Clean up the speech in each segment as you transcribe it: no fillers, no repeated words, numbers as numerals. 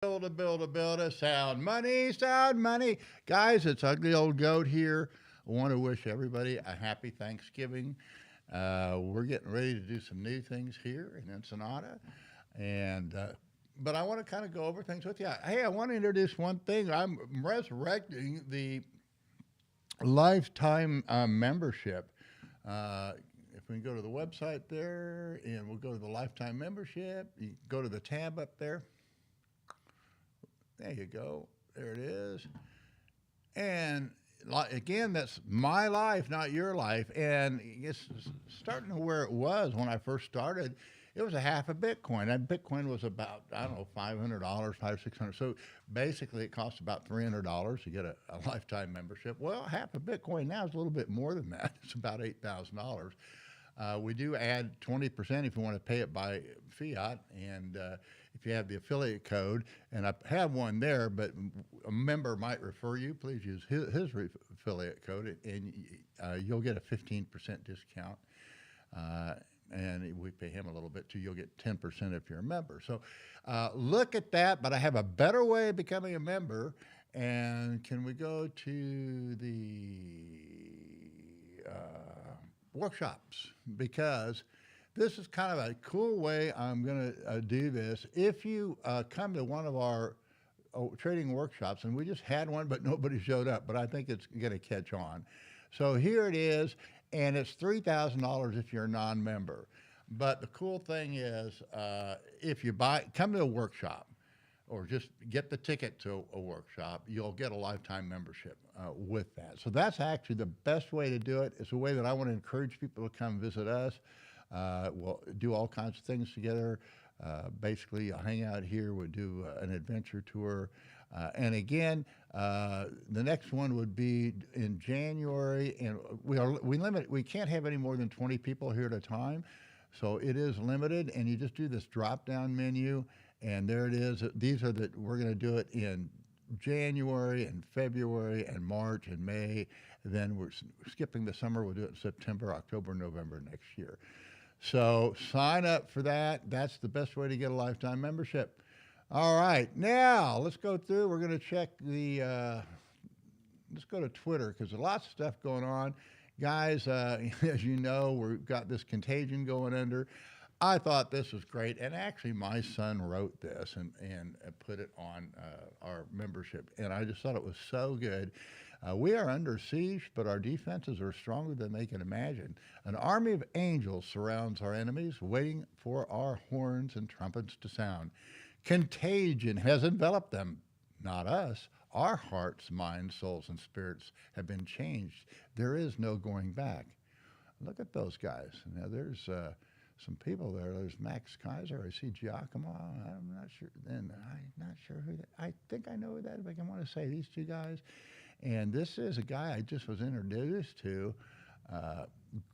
Build a sound money, sound money. Guys, it's Ugly Old Goat here. I want to wish everybody a happy Thanksgiving. We're getting ready to do some new things here in Ensenada. And, but I want to kind of go over things with you. Hey, I want to introduce one thing. I'm resurrecting the lifetime membership. Uh, if we can go to the website there and we'll go to the lifetime membership, you go to the tab up there. There you go. There it is. And again, that's my life, not your life. And it's starting to where it was when I first started. It was a half a Bitcoin. And Bitcoin was about, I don't know, $500, 600. So basically, it costs about $300 to get a lifetime membership. Well, half a Bitcoin now is a little bit more than that. It's about $8,000. We do add 20% if you want to pay it by fiat, and if you have the affiliate code, and I have one there, but a member might refer you. Please use his affiliate code, and you'll get a 15% discount. Uh, and we pay him a little bit too. You'll get 10% if you're a member. So look at that. But I have a better way of becoming a member. And can we go to the workshops? Because this is kind of a cool way I'm going to do this. If you come to one of our trading workshops, and we just had one, but nobody showed up, but I think it's going to catch on. So here it is, and it's $3,000 if you're a non-member. But the cool thing is, if you come to a workshop, or just get the ticket to a workshop, you'll get a lifetime membership with that. So that's actually the best way to do it. It's a way that I want to encourage people to come visit us. We'll do all kinds of things together. Basically, I'll hang out here. We'll do an adventure tour. And again, the next one would be in January, and we can't have any more than 20 people here at a time. So it is limited, and you just do this drop-down menu, and there it is. We're going to do it in January and February and March and May. Then we're skipping the summer. We'll do it in September, October, November next year. So sign up for that. That's the best way to get a lifetime membership. All right, now let's go through. We're going to check let's go to Twitter because there's lots of stuff going on. Guys, as you know, we've got this contagion going under. I thought this was great, and actually my son wrote this and put it on our membership, and I just thought it was so good. We are under siege, but our defenses are stronger than they can imagine. An army of angels surrounds our enemies, waiting for our horns and trumpets to sound. Contagion has enveloped them, not us. Our hearts, minds, souls, and spirits have been changed. There is no going back. Look at those guys. Now, there's some people there. There's Max Kaiser. I see Giacomo. I'm not sure. And I'm not sure who that. I think I know who that is. But I want to say these two guys. And this is a guy I just was introduced to.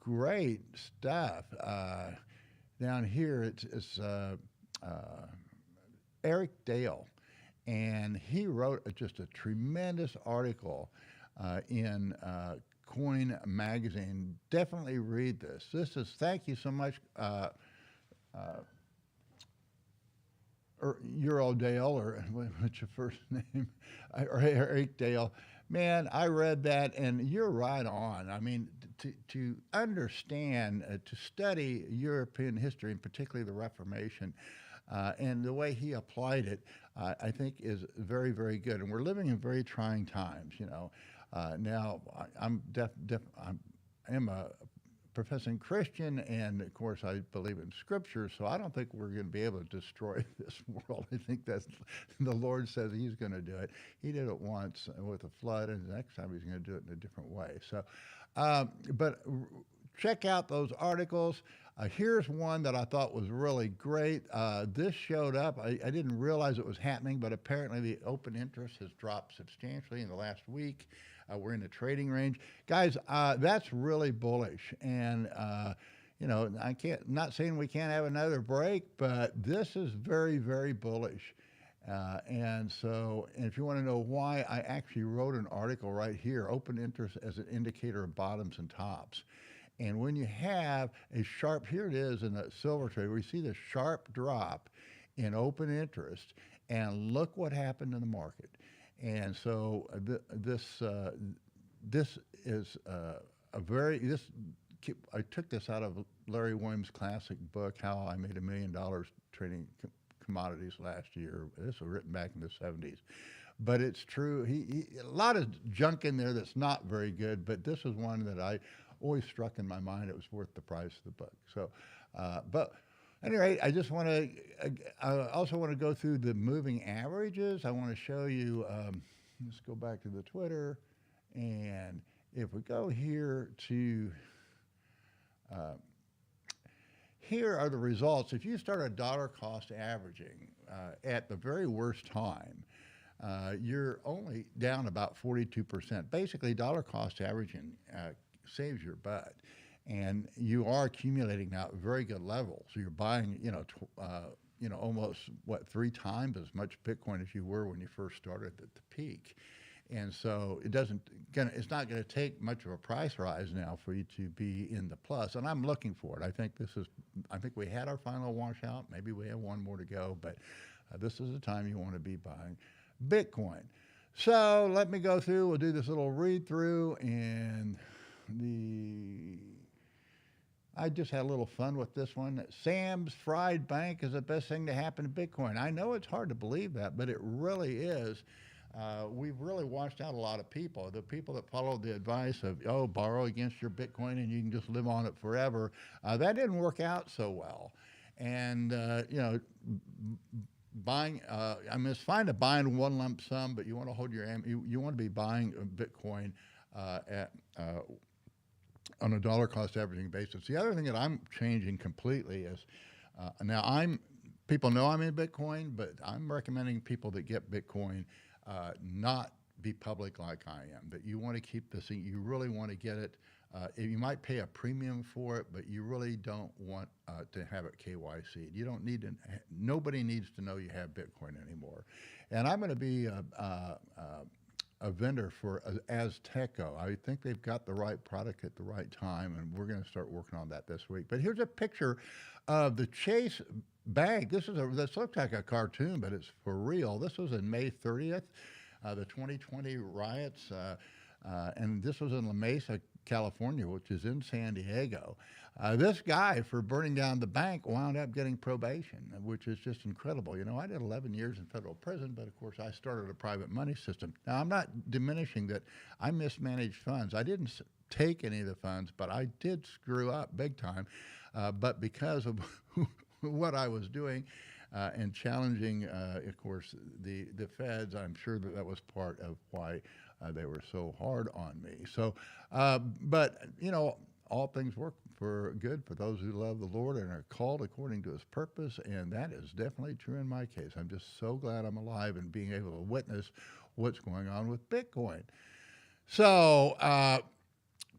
Great stuff. Down here, it's Eric Dale, and he wrote just a tremendous article in Coin Magazine. Definitely read this. Thank you so much, Euro Dale, or what's your first name? Or Eric Dale. Man, I read that, and you're right on. I mean, to understand, to study European history, and particularly the Reformation, and the way he applied it, I think is very, very good. And we're living in very trying times, you know. Now, I am a professing Christian, and of course, I believe in Scripture, so I don't think we're going to be able to destroy this world. I think that's the Lord says He's going to do it. He did it once with a flood, and the next time He's going to do it in a different way. So, but check out those articles. Here's one that I thought was really great. This showed up. I didn't realize it was happening, but apparently the open interest has dropped substantially in the last week. We're in the trading range. Guys, that's really bullish. And, you know, not saying we can't have another break, but this is very, very bullish. And if you want to know why, I actually wrote an article right here, open interest as an indicator of bottoms and tops. And when you have a sharp, here it is in the silver trade, we see the sharp drop in open interest. and look what happened in the market. And so this is a very this. I took this out of Larry Williams' classic book, How I Made $1 Million Trading Commodities Last Year. This was written back in the 70s. But it's true. A lot of junk in there that's not very good, but this is one that I always struck in my mind. It was worth the price of the book. So, but anyway, I just want to, I also want to go through the moving averages. I want to show you, let's go back to the Twitter. And if we go here to, here are the results. If you start a dollar cost averaging at the very worst time, you're only down about 42%. Basically, dollar cost averaging saves your butt, and you are accumulating now at very good levels. So you're buying, almost what 3 times as much Bitcoin as you were when you first started at the peak. And so it's not going to take much of a price rise now for you to be in the plus. And I'm looking for it. I think we had our final washout. Maybe we have one more to go, but this is the time you want to be buying Bitcoin. So let me go through. We'll do this little read through, and I just had a little fun with this one. Sam's Fried Bank is the best thing to happen to Bitcoin. I know it's hard to believe that, but it really is. We've really washed out a lot of people. The people that followed the advice of, borrow against your Bitcoin and you can just live on it forever, that didn't work out so well. And, buying, it's fine to buy in one lump sum, but you want to hold you want to be buying Bitcoin on a dollar cost averaging basis. The other thing that I'm changing completely is, people know I'm in Bitcoin, but I'm recommending people that get Bitcoin not be public like I am, that you want to keep this thing, you really want to get it. You might pay a premium for it, but you really don't want to have it KYC'd. You don't need to, nobody needs to know you have Bitcoin anymore. And I'm going to be a vendor for Azteco. I think they've got the right product at the right time, and we're going to start working on that this week. But here's a picture of the Chase Bank. This looks like a cartoon, but it's for real. This was in May 30th, the 2020 riots, and this was in La Mesa, California, which is in San Diego. This guy, for burning down the bank, wound up getting probation, which is just incredible. I did 11 years in federal prison, but of course I started a private money system. Now, I'm not diminishing that I mismanaged funds. I didn't take any of the funds, but I did screw up big time. But because of what I was doing and challenging, of course, the feds, I'm sure that was part of why they were so hard on me. So, but, all things work for good for those who love the Lord and are called according to his purpose, and that is definitely true in my case. I'm just so glad I'm alive and being able to witness what's going on with Bitcoin. So,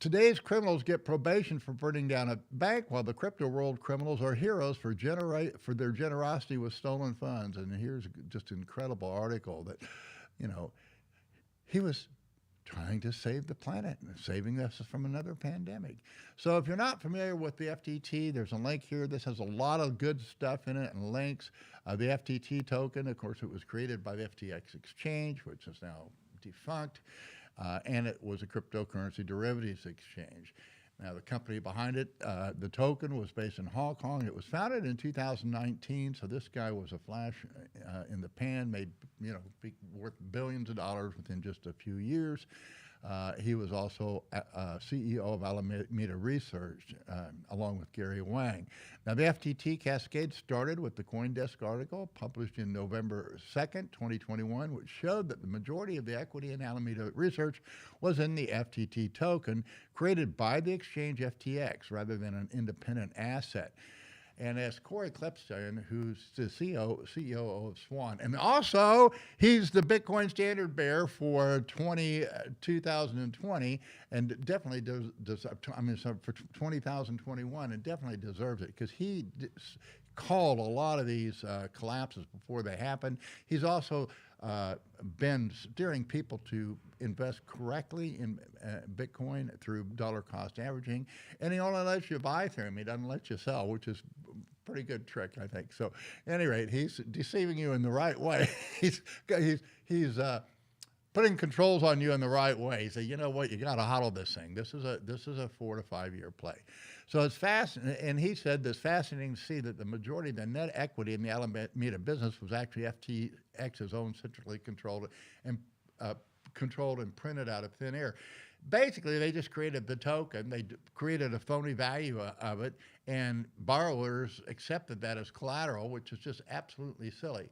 today's criminals get probation for burning down a bank, while the crypto world criminals are heroes for their generosity with stolen funds. And here's just an incredible article that, he was trying to save the planet and saving us from another pandemic. So if you're not familiar with the FTT, there's a link here. This has a lot of good stuff in it and links. The FTT token, of course, it was created by the FTX exchange, which is now defunct. And it was a cryptocurrency derivatives exchange. Now, the company behind it, the token, was based in Hong Kong. It was founded in 2019, so this guy was a flash in the pan, made worth billions of dollars within just a few years. He was also CEO of Alameda Research, along with Gary Wang. Now, the FTT cascade started with the CoinDesk article published in November 2nd, 2021, which showed that the majority of the equity in Alameda Research was in the FTT token created by the exchange FTX rather than an independent asset. And as Corey Klippstein, who's the CEO of Swan, and also he's the Bitcoin standard bearer for 2020, and definitely for 2021, and definitely deserves it because he called a lot of these collapses before they happened. He's also been steering people to invest correctly in Bitcoin through dollar cost averaging, and he only lets you buy Ethereum. He doesn't let you sell, which is pretty good trick, I think. So, at any rate, he's deceiving you in the right way. He's putting controls on you in the right way. He said, you know what, you got to hodl this thing. This is a 4 to 5 year play. So it's fascinating, and he said it's fascinating to see that the majority of the net equity in the Alameda business was actually FTX's own centrally controlled and printed out of thin air. Basically, they just created the token. They created a phony value of it, and borrowers accepted that as collateral, which is just absolutely silly.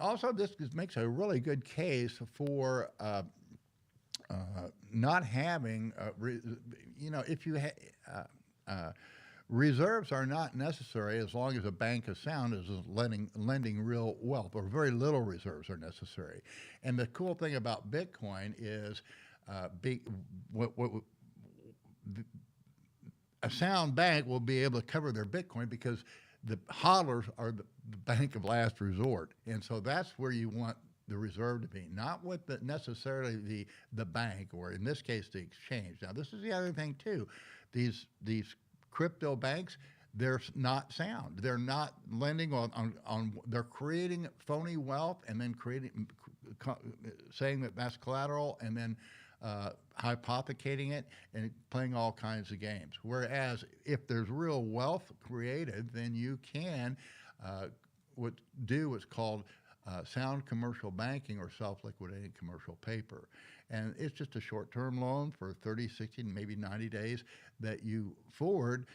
Also, this makes a really good case for not having, if you reserves are not necessary as long as a bank is sound, as lending real wealth, or very little reserves are necessary. And the cool thing about Bitcoin is a sound bank will be able to cover their Bitcoin because the hodlers are the bank of last resort. And so that's where you want the reserve to be, not with necessarily the bank, or in this case, the exchange. Now, this is the other thing too. These crypto banks, they're not sound. They're not lending on they're creating phony wealth and then saying that that's collateral, and then hypothecating it and playing all kinds of games. Whereas if there's real wealth created, then you can do what's called sound commercial banking, or self-liquidating commercial paper. And it's just a short-term loan for 30, 60, maybe 90 days that you forward.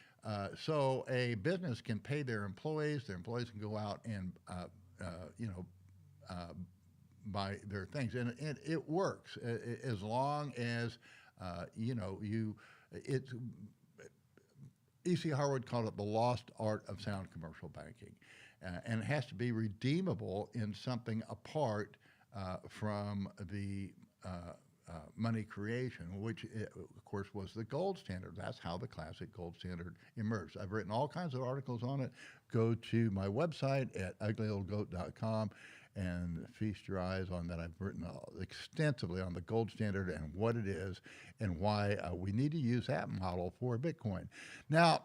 So a business can pay their employees can go out and buy their things, and it works as long as it's E.C. Harwood called it the lost art of sound commercial banking, and it has to be redeemable in something apart from the money creation, which of course was the gold standard. That's how the classic gold standard emerged. I've written all kinds of articles on it. Go to my website at uglyoldgoat.com and feast your eyes on that. I've written extensively on the gold standard and what it is and why we need to use that model for Bitcoin. Now,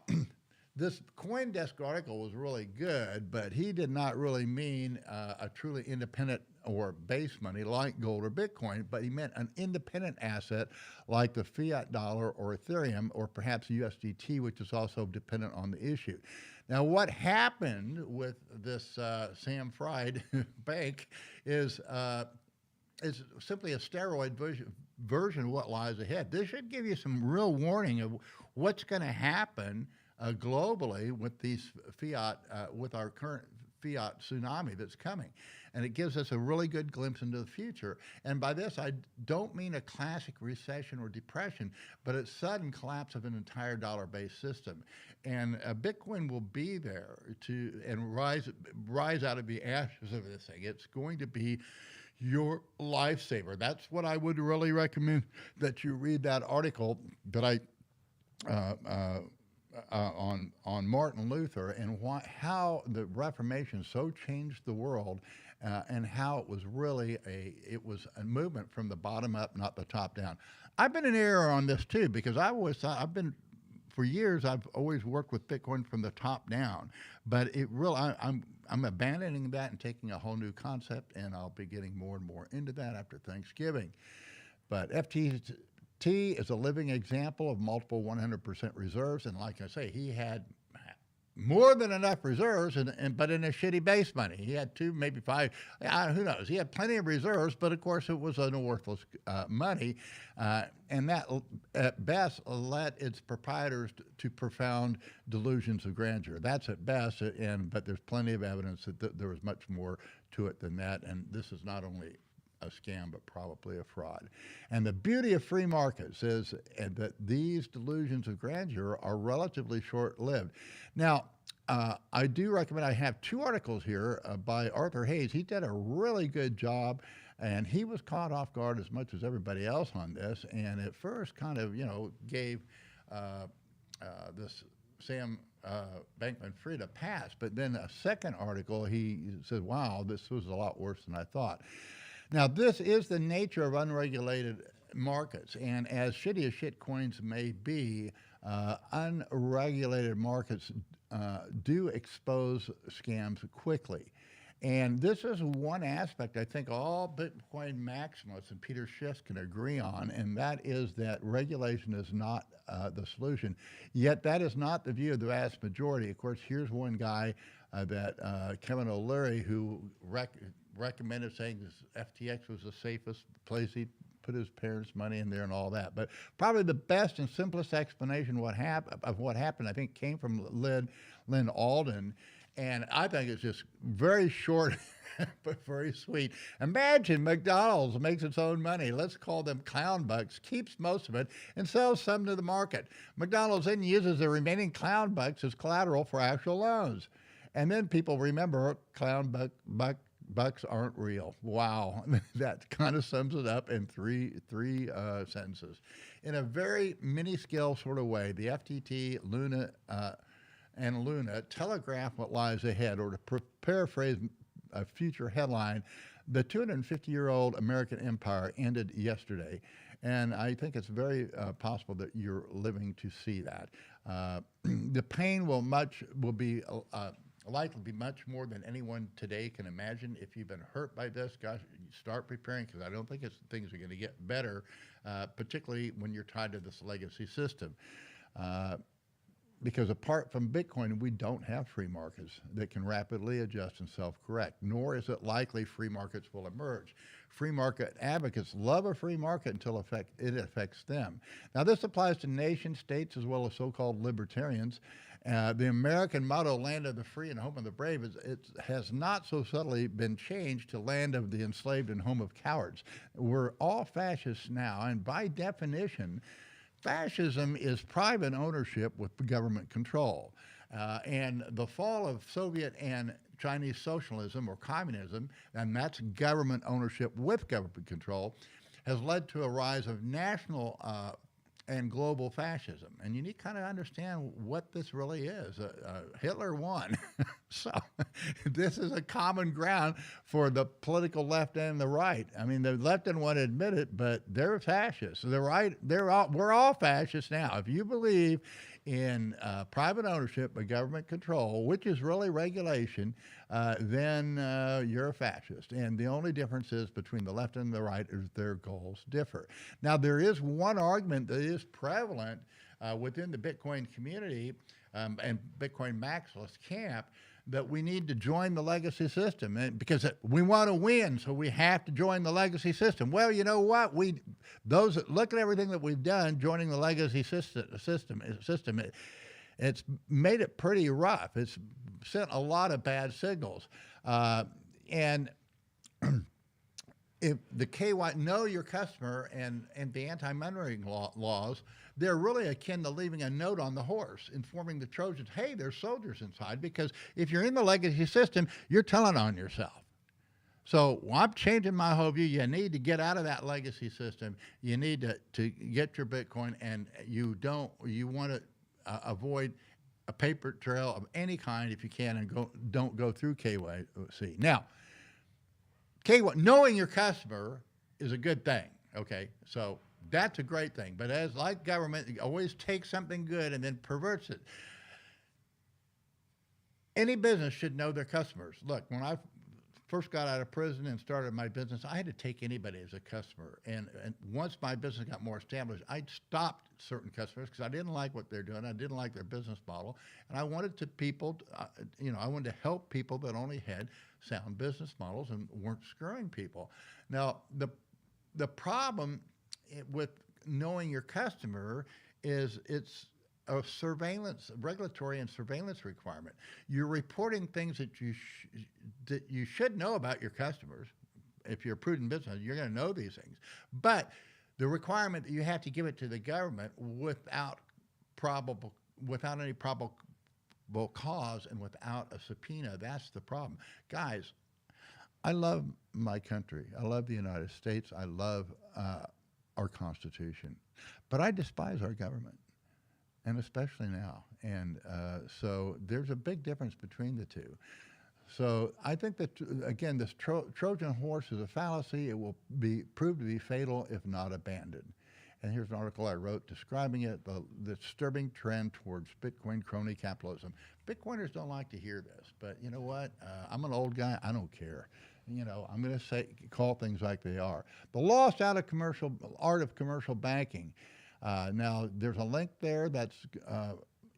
this CoinDesk article was really good, but he did not really mean a truly independent or base money like gold or Bitcoin, but he meant an independent asset like the fiat dollar or Ethereum, or perhaps USDT, which is also dependent on the issue. Now, what happened with this Sam Fried bank is simply a steroid version of what lies ahead. This should give you some real warning of what's going to happen globally with these fiat, with our current fiat tsunami that's coming. And it gives us a really good glimpse into the future. And by this, I don't mean a classic recession or depression, but a sudden collapse of an entire dollar-based system. And Bitcoin will be there and rise out of the ashes of this thing. It's going to be your lifesaver. That's what I would really recommend, that you read that article that I on Martin Luther, and how the Reformation so changed the world, and how it was really a movement from the bottom up, not the top down. I've been in error on this too, because for years I've always worked with Bitcoin from the top down, but I'm abandoning that and taking a whole new concept, and I'll be getting more and more into that after Thanksgiving. But FTT is a living example of multiple 100% reserves, and like I say, he had more than enough reserves, but in a shitty base money. He had 2, maybe 5, who knows? He had plenty of reserves, but of course it was worthless money, and that at best led its proprietors to profound delusions of grandeur. That's at best, but there's plenty of evidence that there was much more to it than that, and this is not only a scam, but probably a fraud. And the beauty of free markets is that these delusions of grandeur are relatively short-lived. Now, I do recommend, I have 2 articles here by Arthur Hayes. He did a really good job, and he was caught off guard as much as everybody else on this, and at first kind of, gave this Sam Bankman-Fried a pass. But then a second article, he said, wow, this was a lot worse than I thought. Now, this is the nature of unregulated markets, and as shitty as shit coins may be, unregulated markets do expose scams quickly. And this is one aspect I think all Bitcoin maximalists and Peter Schiff can agree on, and that is that regulation is not the solution. Yet that is not the view of the vast majority. Of course, here's one guy that Kevin O'Leary, who recommended saying this FTX was the safest place he put his parents' money in there and all that. But probably the best and simplest explanation of what happened, I think, came from Lynn Alden. And I think it's just very short but very sweet. Imagine McDonald's makes its own money. Let's call them clown bucks, keeps most of it, and sells some to the market. McDonald's then uses the remaining clown bucks as collateral for actual loans. And then people remember bucks aren't real. Wow, that kind of sums it up in three sentences. In a very mini-scale sort of way, the FTT, Luna, and Luna telegraph what lies ahead, or to paraphrase a future headline, the 250-year-old American empire ended yesterday. And I think it's very possible that you're living to see that. The pain will be likely be much more than anyone today can imagine. If you've been hurt by this, gosh, start preparing, because I don't think things are going to get better, particularly when you're tied to this legacy system. Because apart from Bitcoin, we don't have free markets that can rapidly adjust and self-correct, nor is it likely free markets will emerge. Free market advocates love a free market until it affects them. Now, this applies to nation states as well as so-called libertarians. The American motto, land of the free and home of the brave, it has not so subtly been changed to land of the enslaved and home of cowards. We're all fascists now, and by definition, fascism is private ownership with government control. And the fall of Soviet and Chinese socialism or communism, and that's government ownership with government control, has led to a rise of national and global fascism. And you need to kind of understand what this really is. Hitler won. So this is a common ground for the political left and the right. I mean, the left didn't want to admit it, but they're fascists. The right, we're all fascists now. If you believe in private ownership but government control, which is really regulation, then you're a fascist. And the only difference is between the left and the right is their goals differ. Now, there is one argument that is prevalent within the Bitcoin community and Bitcoin maximalist camp, that we need to join the legacy system, and because we want to win, so we have to join the legacy system. Well, you know what? Those that look at everything that we've done joining the legacy system, it's made it pretty rough. It's sent a lot of bad signals, and if the KY, know your customer, and the anti-money laundering laws, they're really akin to leaving a note on the horse informing the Trojans, hey, there's soldiers inside, because if you're in the legacy system, you're telling on yourself. So I'm changing my whole view. You need to get out of that legacy system. You need to get your Bitcoin, and you want to avoid a paper trail of any kind if you can, and don't go through KYC. Now, knowing your customer is a good thing, okay? So that's a great thing. But as like government, it always takes something good and then perverts it. Any business should know their customers. Look, when I first got out of prison and started my business, I had to take anybody as a customer. And once my business got more established, I stopped certain customers because I didn't like what they're doing. I didn't like their business model. And I wanted I wanted to help people that only had sound business models and weren't screwing people. Now, the problem with knowing your customer is it's a regulatory and surveillance requirement. You're reporting things that you should know about your customers. If you're a prudent business, you're going to know these things. But the requirement that you have to give it to the government without any probable cause and without a subpoena, that's the problem. Guys, I love my country. I love the United States. I love our Constitution. But I despise our government, and especially now. And so there's a big difference between the two. So I think that, again, this Trojan horse is a fallacy. It will prove to be fatal if not abandoned. And here's an article I wrote describing it, the disturbing trend towards Bitcoin crony capitalism. Bitcoiners don't like to hear this, but you know what? I'm an old guy. I don't care. You know, I'm going to call things like they are. The lost art of commercial banking. Now, there's a link there. That's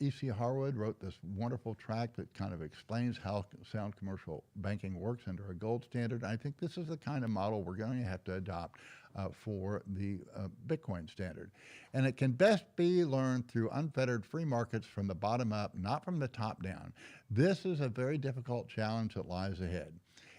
E.C. Harwood wrote this wonderful tract that kind of explains how sound commercial banking works under a gold standard. I think this is the kind of model we're going to have to adopt for the Bitcoin standard. And it can best be learned through unfettered free markets from the bottom up, not from the top down. This is a very difficult challenge that lies ahead.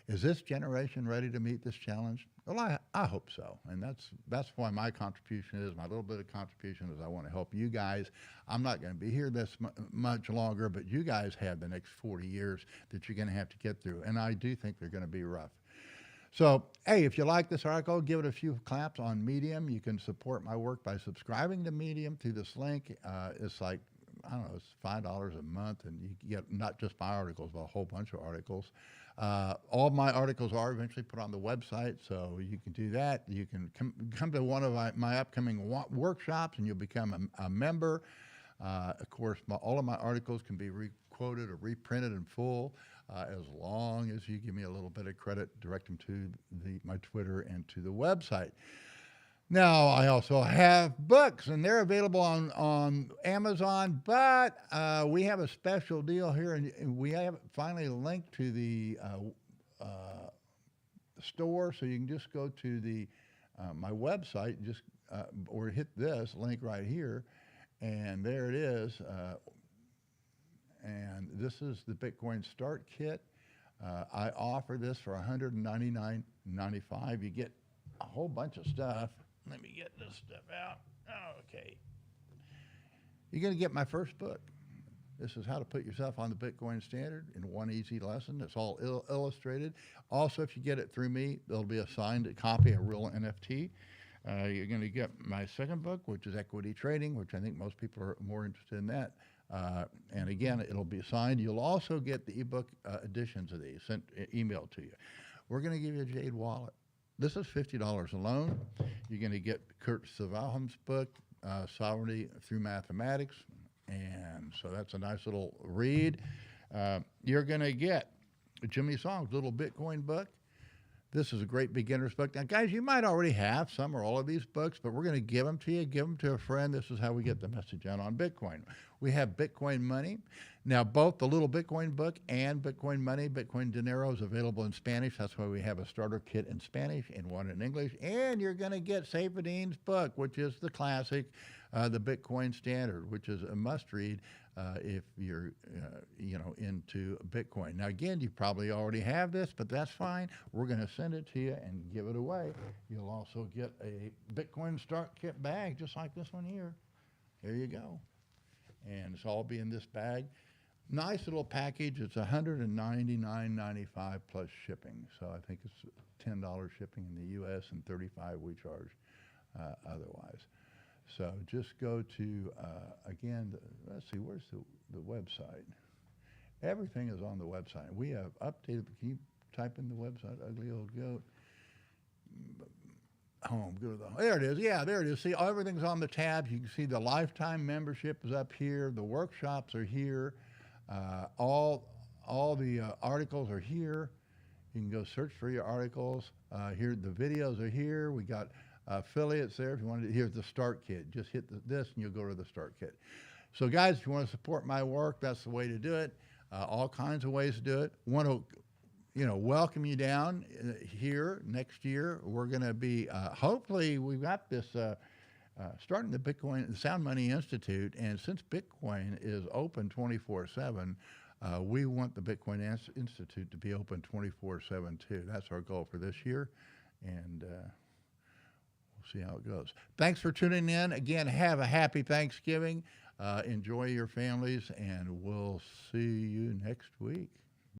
Is this generation ready to meet this challenge? Well, I hope so. And that's why my contribution is, my little bit of contribution is I want to help you guys. I'm not going to be here this much longer, but you guys have the next 40 years that you're going to have to get through. And I do think they're going to be rough. So, hey, if you like this article, give it a few claps on Medium. You can support my work by subscribing to Medium through this link. It's like, I don't know, it's $5 a month, and you get not just my articles, but a whole bunch of articles. All my articles are eventually put on the website, so you can do that. You can come to one of my upcoming workshops, and you'll become a member. Of course, all of my articles can be quoted or reprinted in full, as long as you give me a little bit of credit, direct them to my Twitter and to the website. Now, I also have books, and they're available on Amazon, but we have a special deal here, and we have finally linked to the store, so you can just go to my website, or hit this link right here, and there it is. And this is the Bitcoin Start Kit. I offer this for $199.95. You get a whole bunch of stuff. Let me get this stuff out. Okay. You're going to get my first book. This is how to put yourself on the Bitcoin standard in one easy lesson. It's all illustrated. Also, if you get it through me, there'll be a signed copy, a real NFT. You're going to get my second book, which is Equity Trading, which I think most people are more interested in that. And again, it'll be signed. You'll also get the ebook editions of these sent emailed to you. We're going to give you a Jade wallet. This is $50 alone. You're going to get Kurt Svanholm's book, Sovereignty Through Mathematics. And so that's a nice little read. You're going to get Jimmy Song's little Bitcoin book. This is a great beginner's book. Now, guys, you might already have some or all of these books, but we're going to give them to you. Give them to a friend. This is how we get the message out on Bitcoin. We have Bitcoin Money. Now, both the little Bitcoin book and Bitcoin Money, Bitcoin Dinero is available in Spanish. That's why we have a starter kit in Spanish and one in English. And you're going to get Saifedean's book, which is the classic, the Bitcoin Standard, which is a must-read if you're, into Bitcoin. Now, again, you probably already have this, but that's fine. We're going to send it to you and give it away. You'll also get a Bitcoin Start Kit bag, just like this one here. There you go. And it's all be in this bag. Nice little package. It's $199.95 plus shipping. So I think it's $10 shipping in the U.S. and $35 we charge otherwise. So just go to, again, let's see, where's the website? Everything is on the website. We have updated, can you type in the website, Ugly Old Goat? Home, go to there it is. Yeah, there it is. See, everything's on the tabs. You can see the lifetime membership is up here. The workshops are here. All the articles are here. You can go search for your articles. Here, the videos are here. We got affiliates there. If you want to, here's the Start Kit. Just hit this and you'll go to the Start Kit. So guys, if you want to support my work, that's the way to do it. All kinds of ways to do it. Want to welcome you down here next year. We're going to be, hopefully we've got this, starting the Sound Money Institute. And since Bitcoin is open 24/7, we want the Bitcoin Institute to be open 24/7 too. That's our goal for this year. And we'll see how it goes. Thanks for tuning in. Again, have a happy Thanksgiving. Enjoy your families, and we'll see you next week.